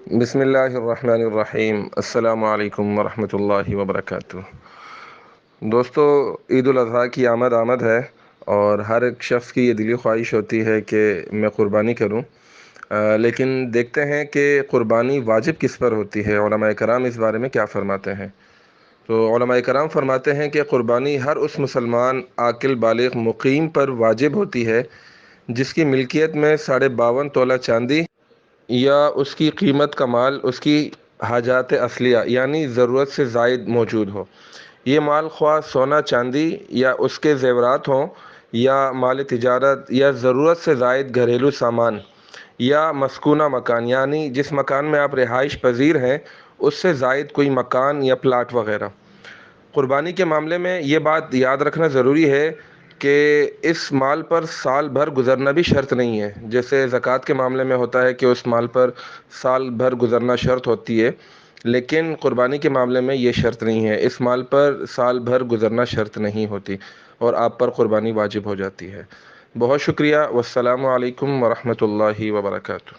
بسم اللہ الرحمن الرحیم۔ السلام علیکم ورحمۃ اللہ وبرکاتہ۔ دوستو، عید الاضحیٰ کی آمد آمد ہے، اور ہر ایک شخص کی یہ دلی خواہش ہوتی ہے کہ میں قربانی کروں، لیکن دیکھتے ہیں کہ قربانی واجب کس پر ہوتی ہے۔ علماء کرام اس بارے میں کیا فرماتے ہیں؟ تو علماء کرام فرماتے ہیں کہ قربانی ہر اس مسلمان عاقل بالغ مقیم پر واجب ہوتی ہے جس کی ملکیت میں 52.5 تولہ چاندی یا اس کی قیمت کا مال اس کی حاجات اصلیہ یعنی ضرورت سے زائد موجود ہو۔ یہ مال خواہ سونا چاندی یا اس کے زیورات ہوں، یا مال تجارت، یا ضرورت سے زائد گھریلو سامان، یا مسکونہ مکان یعنی جس مکان میں آپ رہائش پذیر ہیں اس سے زائد کوئی مکان یا پلاٹ وغیرہ۔ قربانی کے معاملے میں یہ بات یاد رکھنا ضروری ہے کہ اس مال پر سال بھر گزرنا بھی شرط نہیں ہے۔ جیسے زکوٰۃ کے معاملے میں ہوتا ہے کہ اس مال پر سال بھر گزرنا شرط ہوتی ہے، لیکن قربانی کے معاملے میں یہ شرط نہیں ہے۔ اس مال پر سال بھر گزرنا شرط نہیں ہوتی اور آپ پر قربانی واجب ہو جاتی ہے۔ بہت شکریہ، والسلام علیکم ورحمۃ اللہ وبرکاتہ۔